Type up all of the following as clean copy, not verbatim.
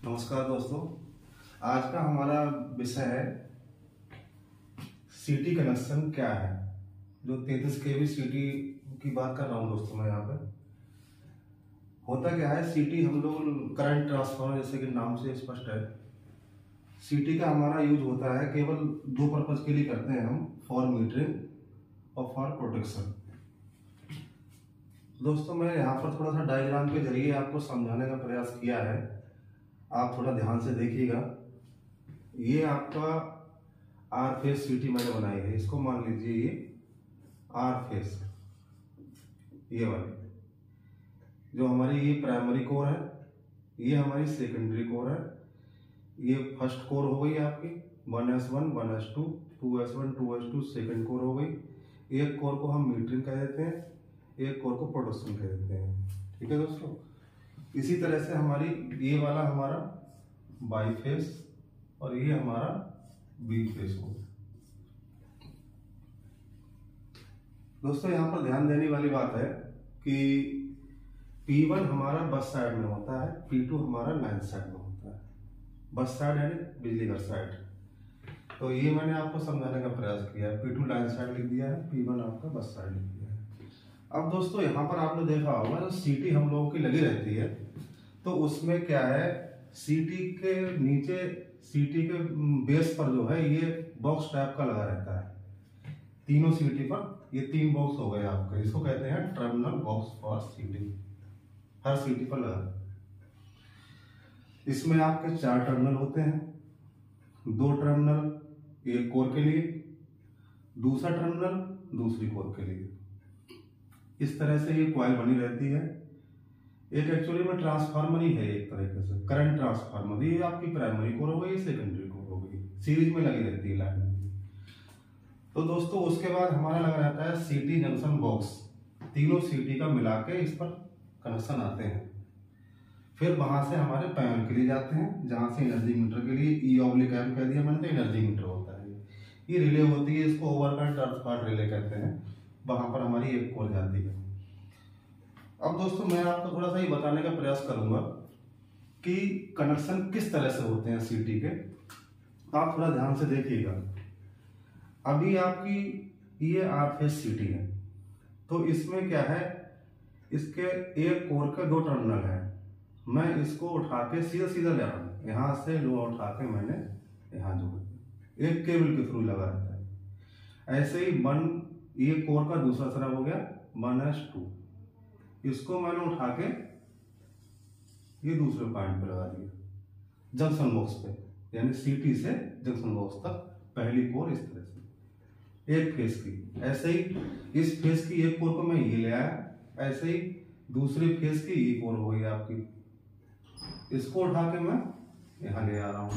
नमस्कार दोस्तों, आज का हमारा विषय है सीटी कनेक्शन क्या है। जो 33 kV सीटी की बात कर रहा हूँ दोस्तों मैं यहाँ पे। होता क्या है, सीटी हम लोग करंट ट्रांसफार्मर जैसे कि नाम से स्पष्ट है। सीटी का हमारा यूज होता है केवल दो पर्पज के लिए करते हैं हम, फॉर मीटरिंग और फॉर प्रोटेक्शन। दोस्तों मैं यहाँ पर थोड़ा सा डायग्राम के जरिए आपको समझाने का प्रयास किया है, आप थोड़ा ध्यान से देखिएगा। ये आपका आर फेस सीटी मैंने बनाई है, इसको मान लीजिए ये आर फेस, ये वाली जो हमारी ये प्राइमरी कोर है, ये हमारी सेकेंडरी कोर है। ये फर्स्ट कोर हो गई आपकी 1s1 1s2 2s1 2s2 second core हो गई। एक कोर को हम मीटरिंग कह देते हैं, एक कोर को प्रोडक्शन कह देते हैं। ठीक है दोस्तों, इसी तरह से हमारी ये वाला हमारा बाई फेस और ये हमारा बी फेस हो। दोस्तों यहाँ पर ध्यान देने वाली बात है कि P1 हमारा बस साइड में होता है, P2 हमारा लाइन साइड में होता है। बस साइड यानी बिजली घर साइड। तो ये मैंने आपको समझाने का प्रयास किया है। P2 लाइन साइड लिख दिया है, P1 आपका बस साइड लिख दिया है। अब दोस्तों यहाँ पर आपने देखा होगा जो सीटी हम लोगों की लगी रहती है, तो उसमें क्या है, सीटी के नीचे सीटी के बेस पर जो है ये बॉक्स टाइप का लगा रहता है। तीनों सीटी पर ये तीन बॉक्स हो गए आपके, इसको कहते हैं टर्मिनल बॉक्स फॉर सीटी। हर सीटी पर लगा, इसमें आपके 4 टर्मिनल होते हैं। 2 टर्मिनल एक कोर के लिए, दूसरा टर्मिनल दूसरी कोर के लिए। इस तरह से ये कॉइल बनी रहती है। एक एक्चुअली में ट्रांसफार्मर ही है, एक तरीके से करंट ट्रांसफार्मर। ये आपकी प्राइमरी कोर हो गई, सेकेंडरी कोर हो गई, सीरीज में लगी रहती है लाइन में। तो दोस्तों उसके बाद हमारा लगा रहता है सीटी जंक्शन बॉक्स। तीनों सीटी का मिला के इस पर कनेक्शन आते हैं। फिर वहां से हमारे पैनल के लिए जाते हैं, जहां से एनर्जी मीटर के लिए E/M कह दिया मैंने, तो एनर्जी मीटर होता है। ये रिले होती है, इसको ओवरकट ट्रांसफर रिले कहते हैं। वहां पर हमारी एक कोर जाती है। अब दोस्तों मैं आपको थोड़ा सा ये बताने का प्रयास करूंगा कि कनेक्शन किस तरह से होते हैं सीटी के। आप थोड़ा ध्यान से देखिएगा। अभी आपकी ये आर फेस सीटी है, तो इसमें क्या है, इसके एक कोर के 2 टर्मिनल है। मैं इसको उठा के सीधा सीधा ले रहा हूं, यहां से लोहा उठा के मैंने यहां जोड़ दिया, एक केबल के थ्रू लगा रहता है। ऐसे ही ये कोर का दूसरा सिरा हो गया 1s2, इसको मैंने उठा के ये दूसरे पॉइंट पे लगा दिया जंक्शन बॉक्स पे, यानी सीटी से जंक्शन बॉक्स तक पहली कोर इस तरह से एक फेस की। ऐसे ही इस फेस की एक कोर को मैं ये ले आया, ऐसे ही दूसरे फेस की ये कोर हो गई आपकी। इसको उठा के मैं यहां ले आ रहा हूं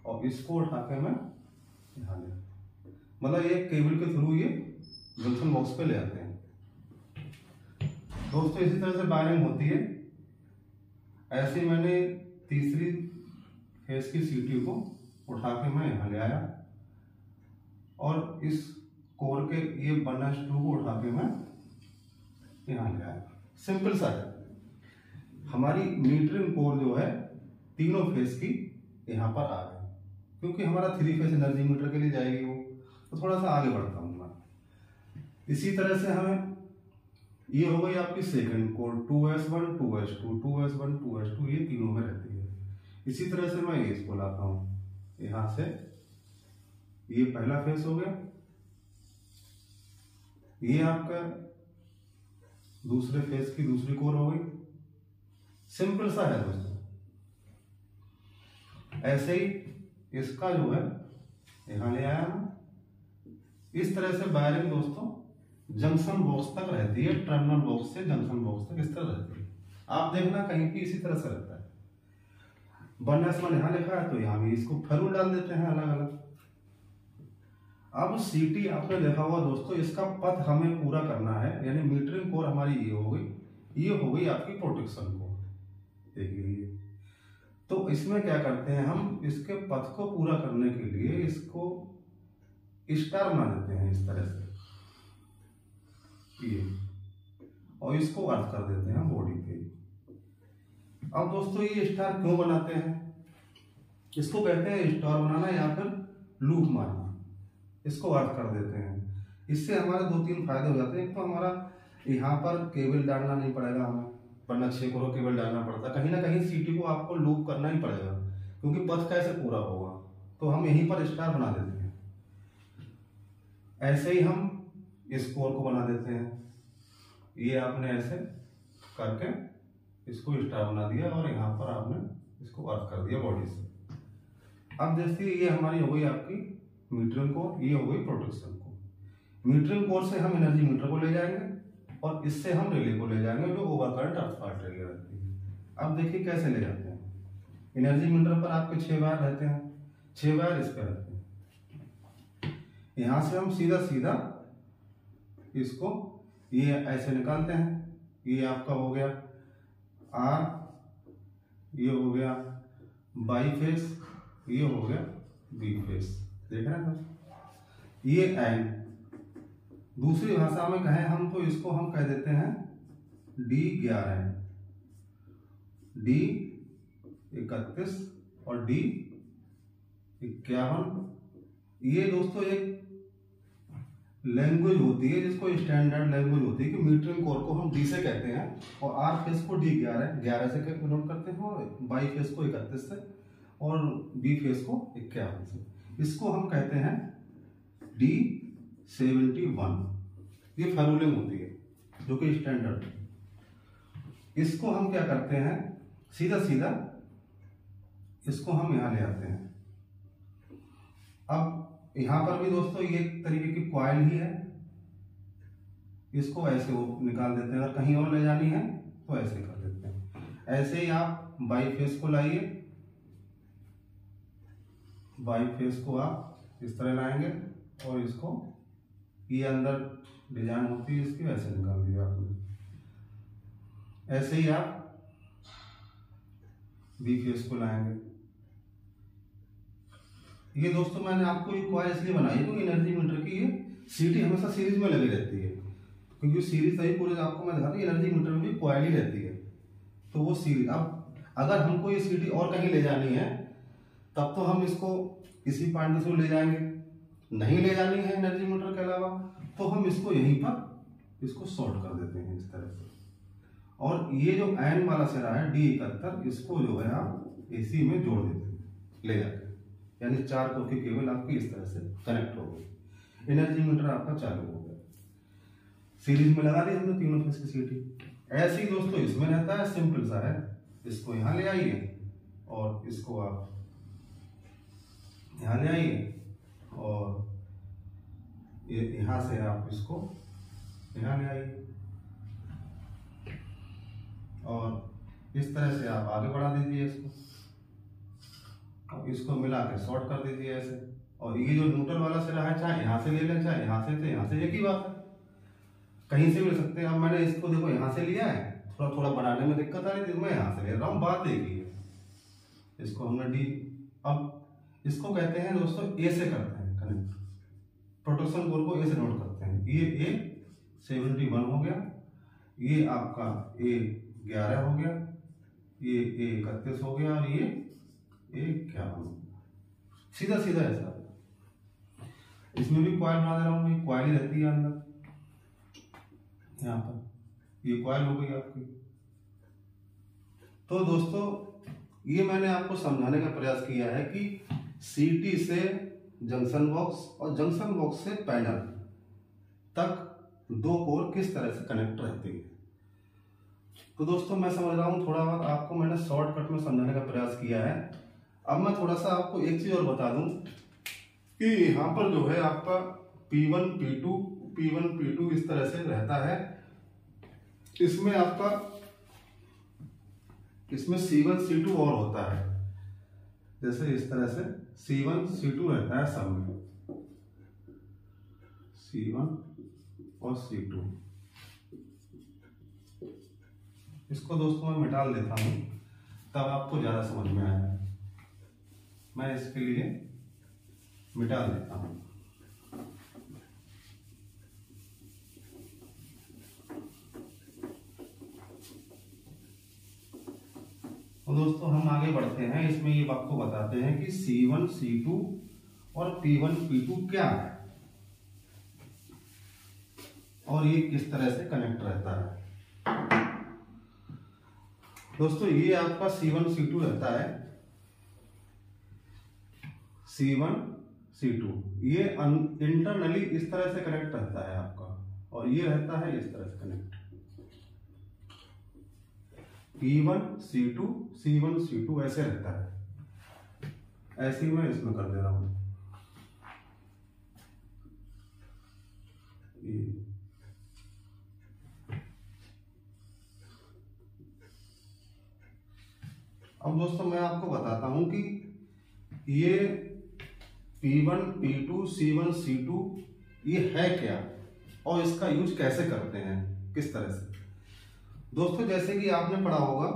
और इसको उठा के मैं यहां ले, मतलब एक केबल के थ्रू ये जंक्शन बॉक्स पे ले आते हैं। दोस्तों इसी तरह से वायरिंग होती है। ऐसे मैंने तीसरी फेस की सीटी को उठा के मैं यहां ले आया और इस कोर के ये 1s2 को उठा के मैं यहां ले आया। सिंपल सा है। हमारी मीटरिंग कोर जो है तीनों फेस की यहां पर आ गई, क्योंकि हमारा 3 फेस एनर्जी मीटर के लिए जाएगी वो। तो थोड़ा सा आगे बढ़ता हूं मैं। इसी तरह से हमें ये हो गई आपकी second core 2s1 2s2 2s1 2s2, ये तीनों में रहती है। इसी तरह से मैं ये इसको लाता हूं यहां से, ये पहला फेस हो गया, ये आपका दूसरे फेस की दूसरी कोर हो गई। सिंपल सा है दोस्तों। ऐसे ही इसका जो है यहां ले आया मैं। इस तरह से वायरिंग दोस्तों जंक्शन बॉक्स तक रहती है, टर्मिनल बॉक्स से जंक्शन बॉक्स तक इस तरह रहती है। आप देखना कहीं भी इसी तरह से रहता है। 1s1 यहां लिखा है तो यहां भी इसको फेरुल डाल देते हैं अलग अलग। अब सीटी आपने देखा होगा दोस्तों, इसका पथ हमें पूरा करना है, यानी मीटरिंग कोर हमारी ये हो गई, ये हो गई आपकी प्रोटेक्शन कोर। देखिए तो इसमें क्या करते हैं हम, इसके पथ को पूरा करने के लिए इसको स्टार बना देते हैं इस तरह से ये, और इसको अर्थ कर देते हैं बॉडी पे। अब दोस्तों ये स्टार क्यों बनाते हैं, इसको कहते हैं स्टार बनाना या फिर लूप मारना, इसको अर्थ कर देते हैं। इससे हमारे 2-3 फायदे हो जाते हैं। एक तो हमारा यहाँ पर केबल डालना नहीं पड़ेगा हमें, वरना 6 कोर केबल डालना पड़ता, कहीं ना कहीं सीटी को आपको लूप करना ही पड़ेगा, क्योंकि पथ कैसे पूरा होगा, तो हम यहीं पर स्टार बना देते हैं। ऐसे ही हम इस कोर को बना देते हैं, ये आपने ऐसे करके इसको स्टार बना दिया और यहाँ पर आपने इसको अर्थ कर दिया बॉडी से। अब देखिए ये हमारी हो गई आपकी मीटरिंग कोर, ये हो गई प्रोटेक्शन कोर। मीटरिंग कोर से हम एनर्जी मीटर को ले जाएंगे और इससे हम रिले को ले जाएंगे जो ओवर करंट अर्थ पार्ट रिले रहती है। अब देखिए कैसे ले जाते हैं। एनर्जी मीटर पर आपके 6 वायर रहते हैं, 6 वायर इस पर रहते हैं। यहां से हम सीधा सीधा इसको ये ऐसे निकालते हैं। ये आपका हो गया आर, ये हो गया बाई फेस, ये हो गया बी फेस, देख रहे हैं दोस्तों। ये एन, दूसरी भाषा में कहें हम तो इसको हम कह देते हैं D11, D31 और D51। ये दोस्तों एक लैंग्वेज होती है जिसको स्टैंडर्ड लैंग्वेज होती है कि मीटरिंग कोर को हम डी से कहते हैं और आर फेस को D11 से नोट करते हैं और बाई फेस को 31 से और बी फेस को 51 से। इसको हम कहते हैं D71। ये फैरुलिंग होती है जो कि स्टैंडर्ड। इसको हम क्या करते हैं, सीधा सीधा इसको हम यहां ले आते हैं। अब यहां पर भी दोस्तों ये एक तरीके की कॉइल ही है, इसको ऐसे वो निकाल देते हैं। अगर कहीं और ले जानी है तो ऐसे कर देते हैं। ऐसे ही आप बाई फेस को लाइए, बाई फेस को आप इस तरह लाएंगे और इसको ये अंदर डिजाइन होती है इसकी, ऐसे निकाल दिया आपने। ऐसे ही आप बी फेस को लाएंगे। ये दोस्तों मैंने आपको ये कॉइल इसलिए बनाई है क्योंकि एनर्जी मीटर की ये सीटी हमेशा सीरीज में लगी रहती है, क्योंकि सीरीज तभी पूरे आपको मैं दिखाता हूँ एनर्जी मीटर में भी कॉइल ही रहती है, तो वो सीरीज। अब अगर हमको ये सीटी और कहीं ले जानी है तब तो हम इसको इसी पॉइंट से ले जाएंगे, नहीं ले जानी है एनर्जी मीटर के अलावा तो हम इसको यहीं पर इसको शॉर्ट कर देते हैं इस तरह से। और ये जो एन वाला सिरा है D71, इसको जो है आप एसी में जोड़ देते हैं ले जाकर, यानी 4 कोर की केबल आपकी इस तरह से कनेक्ट हो गई। एनर्जी मीटर आपका चालू हो गया, सीरीज में लगा दी हमने तीनों फेस की सीटी। ऐसे ही दोस्तों इसमें रहता है, सिंपल सा है। इसको यहां ले आइए और इसको आप यहां ले आइए और यहां से आप इसको यहां ले आइए और इस तरह से आप आगे बढ़ा दीजिए इसको, इसको मिला के शॉर्ट कर दीजिए ऐसे। और ये जो न्यूट्रल वाला सिरा है चाहे यहाँ से ले लें चाहे यहाँ से, तो यहाँ से एक ही बात है, कहीं से मिल सकते हैं। अब मैंने इसको देखो यहाँ से लिया है, थोड़ा थोड़ा बनाने में दिक्कत आ रही थी, मैं यहाँ से ले रहा हूँ, बात एक ही है। इसको हमने डी, अब इसको कहते हैं दोस्तों ए से करते हैं कनेक्ट, प्रोटेक्शन कोर को ए से नोट करते हैं। ये A71 हो गया, ये आपका A11 हो गया, ये A31 हो गया और ये A51। सीधा सीधा ऐसा। इसमें भी कॉइल बना दे रहा हूँ, कॉइल ही रहती है अंदर, यहाँ पर ये कॉइल हो गई आपकी। तो दोस्तों ये मैंने आपको समझाने का प्रयास किया है कि सीटी से जंक्शन बॉक्स और जंक्शन बॉक्स से पैनल तक 2 कोर किस तरह से कनेक्ट रहती है। तो दोस्तों मैं समझ रहा हूँ थोड़ा बहुत आपको मैंने शॉर्टकट में समझाने का प्रयास किया है। अब मैं थोड़ा सा आपको एक चीज और बता दूं कि यहाँ पर जो है आपका P1 P2 इस तरह से रहता है। इसमें आपका C1 C2 और होता है, जैसे इस तरह से C1 C2 रहता है सब में, C1 और C2। इसको दोस्तों मैं मिटा देता हूं तब आपको ज्यादा समझ में आएगा। मैं इसके लिए मिटा देता हूं। तो दोस्तों हम आगे बढ़ते हैं, इसमें ये आपको बताते हैं कि C1 C2 और P1 P2 क्या है और ये किस तरह से कनेक्ट रहता है। दोस्तों ये आपका C1 C2 रहता है, C1 C2 ये इंटरनली इस तरह से कनेक्ट रहता है आपका, और ये रहता है इस तरह से connect. P1 C2 C1 C2 ऐसे रहता है, ऐसे ही मैं इसमें कर दे रहा हूं। अब दोस्तों मैं आपको बताता हूं कि ये P1 P2 C1 C2 ये है क्या और इसका यूज कैसे करते हैं, किस तरह से। दोस्तों जैसे कि आपने पढ़ा होगा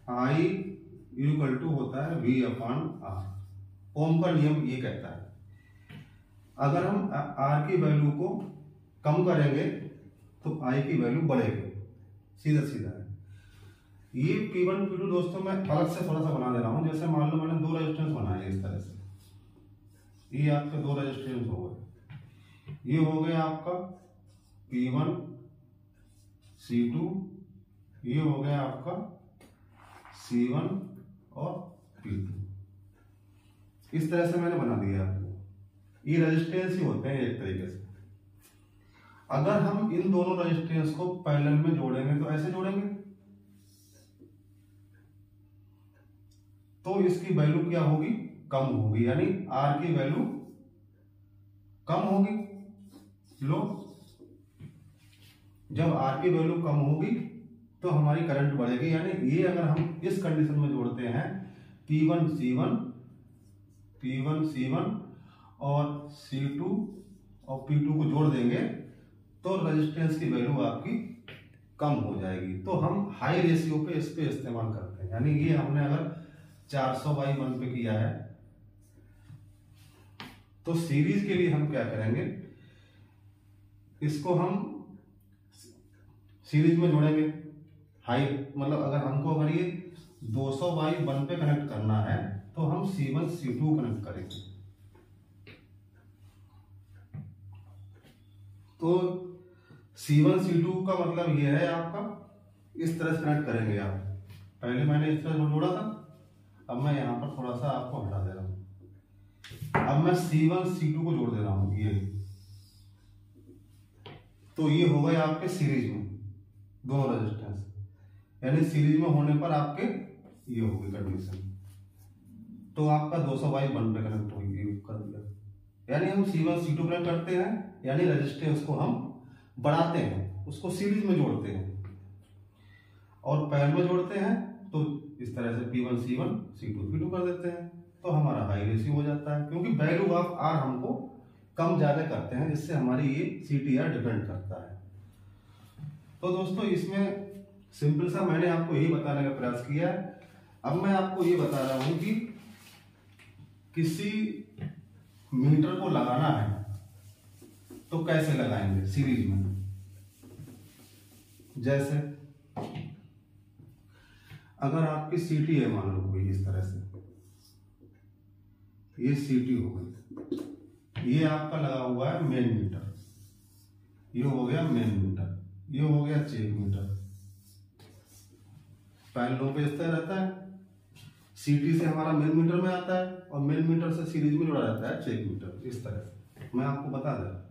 I इक्वल टू होता है V/R। ओम का नियम ये कहता है अगर हम R की वैल्यू को कम करेंगे तो I की वैल्यू बढ़ेगी, सीधा सीधा है। ये P1 P2 दोस्तों मैं अलग से थोड़ा सा बना दे रहा हूं। जैसे मान लो मैंने दो रेजिस्टेंस बनाए इस तरह से, ये आपके दो रेजिस्टेंस हो गए। ये हो गया आपका P1 C2, ये हो गया आपका C1 और P2। इस तरह से मैंने बना दिया आपको। ये रेजिस्टेंस ही होते हैं एक तरीके से। अगर हम इन दोनों रेजिस्टेंस को पैरेलल में जोड़ेंगे तो ऐसे जोड़ेंगे तो इसकी वैल्यू क्या होगी, कम होगी, यानी R की वैल्यू कम होगी। लो जब R की वैल्यू कम होगी तो हमारी करंट बढ़ेगी, यानी ये अगर हम इस कंडीशन में जोड़ते हैं P1 C1 और C2 और P2 को जोड़ देंगे तो रेजिस्टेंस की वैल्यू आपकी कम हो जाएगी। तो हम हाई रेशियो पे इस पे इस्तेमाल करते हैं, यानी ये हमने अगर 400/1 पे किया है तो सीरीज के लिए हम क्या करेंगे, इसको हम सीरीज में जोड़ेंगे। हाई मतलब अगर ये 200/1 पे कनेक्ट करना है तो हम C1 C2 कनेक्ट करेंगे। तो C1 C2 का मतलब ये है आपका इस तरह से कनेक्ट करेंगे आप। पहले मैंने इस तरह जोड़ा था, अब मैं यहां पर थोड़ा सा आपको हटा दे रहा हूं। अब मैं C1 C2 को जोड़ दे रहा हूं ये, तो ये हो गए आपके सीरीज में दोनों रेजिस्टेंस, यानी सीरीज में होने पर आपके ये होगी कंडीशन। तो आपका 200/1 पे कनेक्ट होगी कर दिया, यानी हम C1 C2 कनेक्ट करते हैं, यानी रेजिस्टेंस को हम बढ़ाते हैं, उसको सीरीज में जोड़ते हैं। और पैरेलल में जोड़ते हैं तो इस तरह से P1 C1 C2 P2 कर देते हैं, तो हमारा हाई रेशियो हो जाता है, क्योंकि वैल्यू ऑफ R हमको कम ज्यादा करते हैं, जिससे हमारी ये CTR डिपेंड करता है। तो दोस्तों इसमें सिंपल सा मैंने आपको यही बताने का प्रयास किया है। अब मैं आपको ये बता रहा हूं कि किसी मीटर को लगाना है तो कैसे लगाएंगे सीरीज में। जैसे अगर आपकी सीटी है, मान लो कोई इस तरह से, ये सीटी हो गई, ये आपका लगा हुआ है मेन मीटर, ये हो गया मेन मीटर, ये हो गया चेक मीटर। पैरेलल पे इस तरह रहता है, सीटी से हमारा मेन मीटर में आता है और मेन मीटर से सीरीज में जुड़ा रहता है चेक मीटर। इस तरह से मैं आपको बता दे,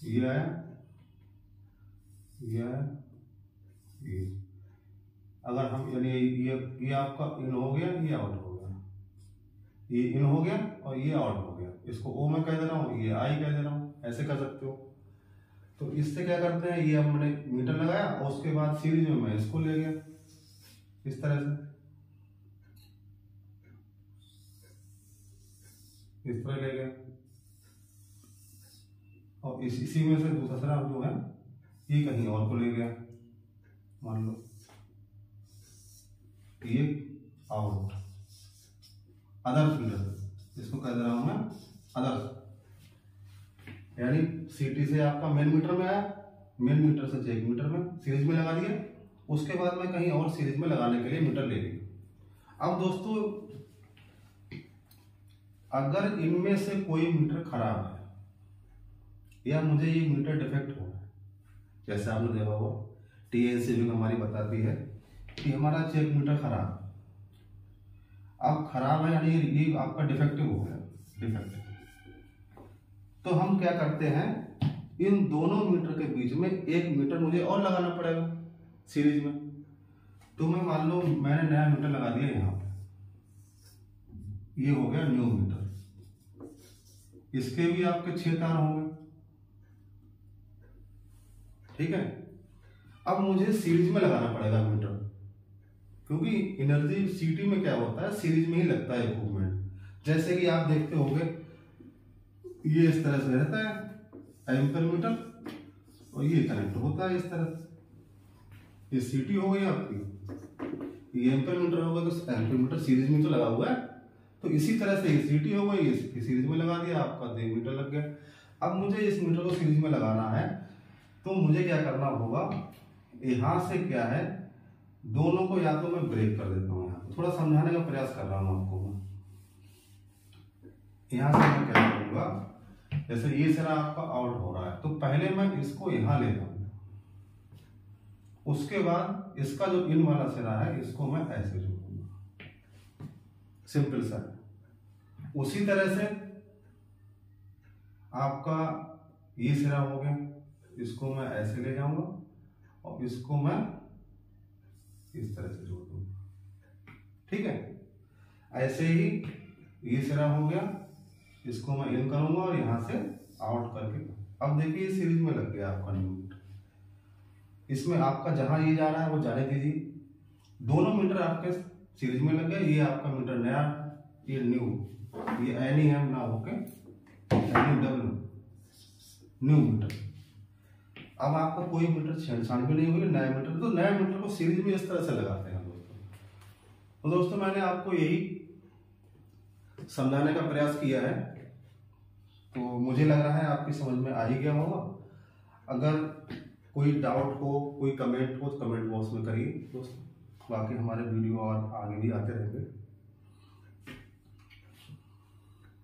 ये आया, ये आया, ये अगर हम यानी ये आपका इन हो गया, ये आउट हो गया, ये इन हो गया और ये आउट हो गया। इसको ओ मैं कह दे रहा हूँ, ये आई कह दे रहा हूँ, ऐसे कर सकते हो। तो इससे क्या करते हैं, ये हमने मीटर लगाया और उसके बाद सीरीज में मैं इसको ले गया इस तरह से, इस तरह ले गया, और इसी में से दूसरा जो है ये कहीं और को ले गया, मान लो ये आउट अदर फिल्टर। इसको कह दे रहा हूं मैं अदर्स, यानी सीटी से आपका मेन मीटर में आया, मेन मीटर से चेक मीटर में सीरीज में लगा दिया, उसके बाद मैं कहीं और सीरीज में लगाने के लिए मीटर ले लिया। अब दोस्तों अगर इनमें से कोई मीटर खराब है या मुझे ये मीटर डिफेक्ट हो, जैसे आपने देखा हो टीएनसीबी हमारी बताती है कि हमारा चेक मीटर खराब, अब खराब है यानी ये आपका डिफेक्टिव हो गया, डिफेक्टिव। तो हम क्या करते हैं, इन दोनों मीटर के बीच में एक मीटर मुझे और लगाना पड़ेगा सीरीज में। तो मैं मान लो मैंने नया मीटर लगा दिया यहाँ पे, ये हो गया न्यू मीटर, इसके भी आपके 6 तार होंगे, ठीक है। अब मुझे सीरीज में लगाना पड़ेगा मीटर, क्योंकि एनर्जी सीटी में क्या होता है, सीरीज में ही लगता है इक्विपमेंट। जैसे कि आप देखते होंगे ये इस तरह से रहता है एम्पर मीटर, और ये कनेक्ट होता है इस तरह से, ये सीटी हो गई आपकी, ये एम्पर मीटर होगा, तो एम्पर मीटर सीरीज में तो लगा हुआ है, तो इसी तरह से ये सीटी हो गई, ये सीरीज में लगा दिया, आपका 2 मीटर लग गया। अब मुझे इस मीटर को सीरीज में लगाना है, तो मुझे क्या करना होगा, यहां से क्या है, दोनों को या तो मैं ब्रेक कर देता हूँ, यहाँ थोड़ा समझाने का प्रयास कर रहा हूँ आपको मैं। यहां से मैं क्या करूंगा, जैसे ये सिरा आपका आउट हो रहा है, तो पहले मैं इसको यहां ले जाऊंगा, उसके बाद इसका जो इन वाला सिरा है इसको मैं ऐसे जोड़ूंगा, सिंपल सा। उसी तरह से आपका ये सिरा हो गया, इसको मैं ऐसे ले जाऊंगा और इसको मैं इस तरह से जोड़ दूंगा, ठीक है। ऐसे ही ये सिरा हो गया, इसको मैं इन करूंगा और यहां से आउट करके, अब देखिए सीरीज में लग गया आपका न्यू मीटर। इसमें आपका जहां ये जा रहा है वो जाने दीजिए, दोनों मीटर आपके सीरीज में लग गए। ये आपका मीटर नया, ये न्यू, ये एन ई एम ना होके NEW न्यू मीटर। अब आपका कोई मीटर छेड़छाड़ भी नहीं हुई, नया मीटर, तो नया मीटर को सीरीज में इस तरह से लगाते हैं दोस्तों। तो दोस्तों मैंने आपको यही समझाने का प्रयास किया है, तो मुझे लग रहा है आपकी समझ में आ ही गया होगा। अगर कोई डाउट हो, कोई कमेंट हो, तो कमेंट बॉक्स में करिए दोस्तों। बाकी हमारे वीडियो और आगे भी आते रहेंगे।